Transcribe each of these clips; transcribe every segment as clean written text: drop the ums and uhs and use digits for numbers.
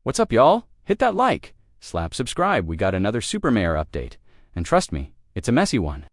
What's up, y'all? Hit that like, slap subscribe. We got another Super Mayor update. And trust me, it's a messy one.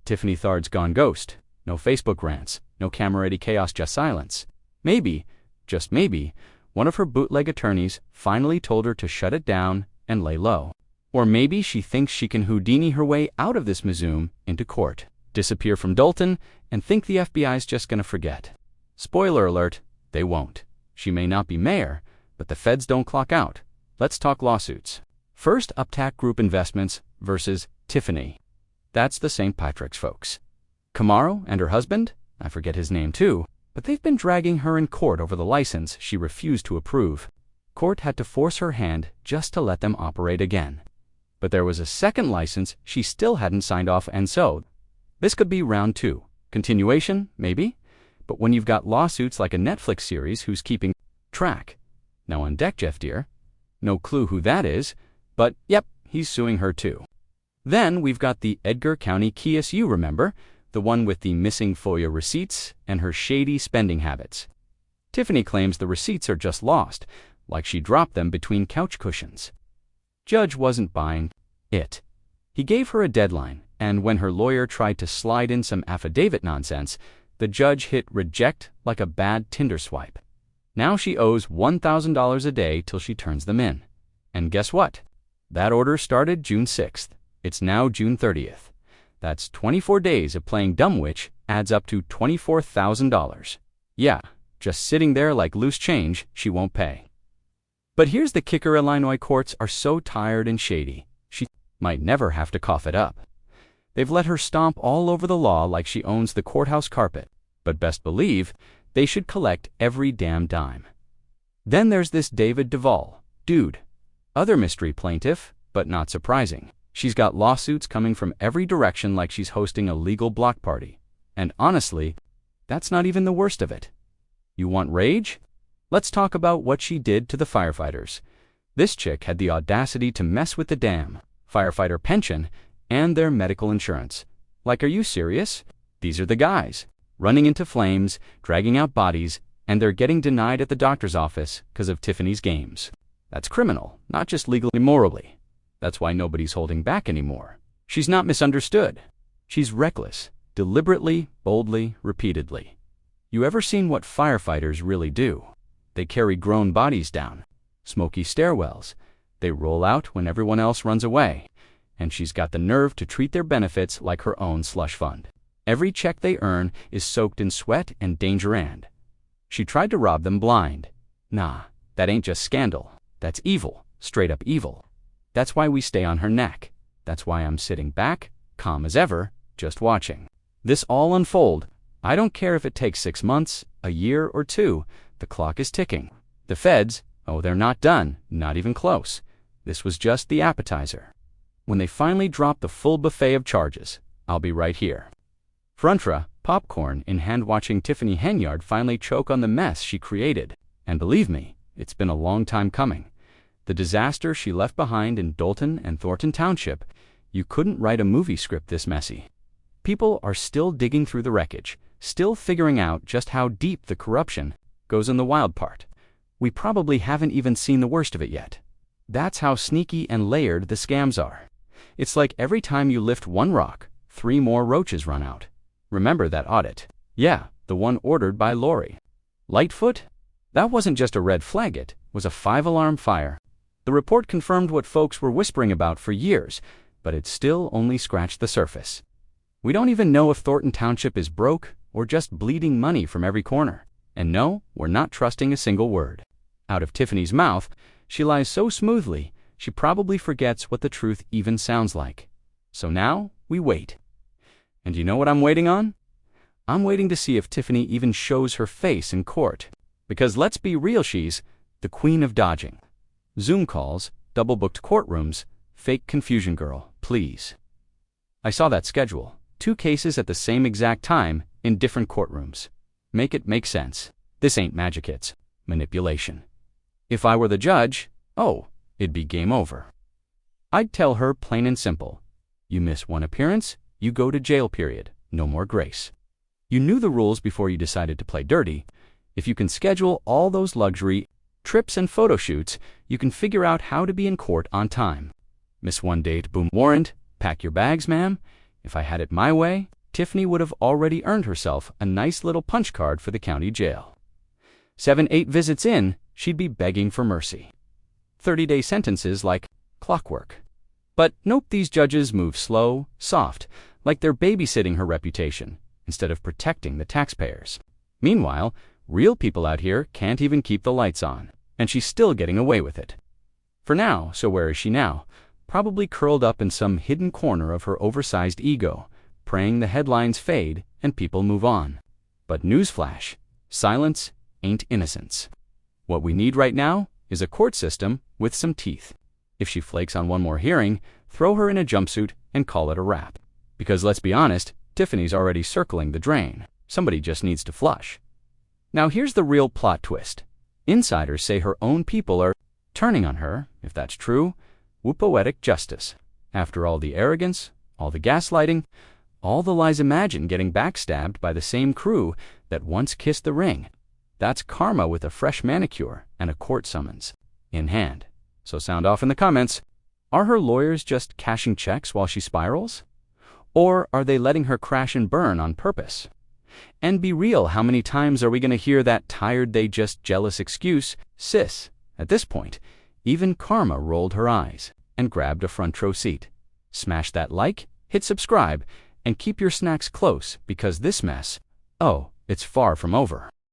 Tiffany Henyard's gone ghost. No Facebook rants, no camera-ready chaos, just silence. Maybe, just maybe, one of her bootleg attorneys finally told her to shut it down and lay low. Or maybe she thinks she can Houdini her way out of this Mazoom into court, disappear from Dalton, and think the FBI's just gonna forget. Spoiler alert, they won't. She may not be mayor, but the feds don't clock out. Let's talk lawsuits. First, Uptack Group Investments versus Tiffany. That's the St. Patrick's folks. Camaro and her husband, I forget his name too, but they've been dragging her in court over the license she refused to approve. Court had to force her hand just to let them operate again. But there was a second license she still hadn't signed off, and so this could be round two. Continuation, maybe? But when you've got lawsuits like a Netflix series, who's keeping track? Now on deck, Jeff dear. No clue who that is, but yep, he's suing her too. Then we've got the Edgar County KSU, remember? The one with the missing FOIA receipts and her shady spending habits. Tiffany claims the receipts are just lost, like she dropped them between couch cushions. Judge wasn't buying it. He gave her a deadline, and when her lawyer tried to slide in some affidavit nonsense, the judge hit reject like a bad Tinder swipe. Now she owes $1,000 a day till she turns them in. And guess what? That order started June 6th. It's now June 30th. That's 24 days of playing dumb witch adds up to $24,000. Yeah, just sitting there like loose change she won't pay. But here's the kicker: Illinois courts are so tired and shady, she might never have to cough it up. They've let her stomp all over the law like she owns the courthouse carpet, but best believe they should collect every damn dime. Then there's this David Duvall, dude. Other mystery plaintiff, but not surprising. She's got lawsuits coming from every direction like she's hosting a legal block party. And honestly, that's not even the worst of it. You want rage? Let's talk about what she did to the firefighters. This chick had the audacity to mess with the damn firefighter pension and their medical insurance. Like, are you serious? These are the guys, running into flames, dragging out bodies, and they're getting denied at the doctor's office because of Tiffany's games. That's criminal, not just legally, morally. That's why nobody's holding back anymore. She's not misunderstood. She's reckless, deliberately, boldly, repeatedly. You ever seen what firefighters really do? They carry grown bodies down smoky stairwells. They roll out when everyone else runs away. And she's got the nerve to treat their benefits like her own slush fund. Every check they earn is soaked in sweat and danger, and she tried to rob them blind. Nah, that ain't just scandal. That's evil, straight up evil. That's why we stay on her neck. That's why I'm sitting back, calm as ever, just watching this all unfold. I don't care if it takes 6 months, a year, or 2. The clock is ticking. The feds, oh, they're not done, not even close. This was just the appetizer. When they finally drop the full buffet of charges, I'll be right here. Frontra, popcorn in hand, watching Tiffany Henyard finally choke on the mess she created. And believe me, it's been a long time coming. The disaster she left behind in Dalton and Thornton Township, you couldn't write a movie script this messy. People are still digging through the wreckage, still figuring out just how deep the corruption goes. In the wild part, we probably haven't even seen the worst of it yet. That's how sneaky and layered the scams are. It's like every time you lift one rock, 3 more roaches run out. Remember that audit? Yeah, the one ordered by Lori Lightfoot? That wasn't just a red flag, it was a 5-alarm fire. The report confirmed what folks were whispering about for years, but it still only scratched the surface. We don't even know if Thornton Township is broke or just bleeding money from every corner. And no, we're not trusting a single word out of Tiffany's mouth. She lies so smoothly, she probably forgets what the truth even sounds like. So now, we wait. And you know what I'm waiting on? I'm waiting to see if Tiffany even shows her face in court. Because let's be real, she's the queen of dodging. Zoom calls, double-booked courtrooms, fake confusion girl, please. I saw that schedule. 2 cases at the same exact time in different courtrooms. Make it make sense. This ain't magic, it's manipulation. If I were the judge, oh, it'd be game over. I'd tell her plain and simple. You miss one appearance, you go to jail, period. No more grace. You knew the rules before you decided to play dirty. If you can schedule all those luxury trips and photo shoots, you can figure out how to be in court on time. Miss one date, boom. Warrant, pack your bags, ma'am. If I had it my way, Tiffany would have already earned herself a nice little punch card for the county jail. 7-8 visits in, she'd be begging for mercy. 30-day sentences like clockwork. But nope, these judges move slow, soft, like they're babysitting her reputation, instead of protecting the taxpayers. Meanwhile, real people out here can't even keep the lights on, and she's still getting away with it. For now, so where is she now? Probably curled up in some hidden corner of her oversized ego, praying the headlines fade and people move on. But newsflash, silence ain't innocence. What we need right now is a court system with some teeth. If she flakes on one more hearing, throw her in a jumpsuit and call it a wrap. Because let's be honest, Tiffany's already circling the drain. Somebody just needs to flush. Now here's the real plot twist. Insiders say her own people are turning on her, if that's true. Poetic justice. After all the arrogance, all the gaslighting, all the lies, imagine getting backstabbed by the same crew that once kissed the ring. That's karma with a fresh manicure and a court summons in hand. So sound off in the comments. Are her lawyers just cashing checks while she spirals? Or are they letting her crash and burn on purpose? And be real, how many times are we going to hear that tired they just jealous excuse? Sis, at this point, even karma rolled her eyes and grabbed a front row seat. Smash that like, hit subscribe, and keep your snacks close because this mess, oh, it's far from over.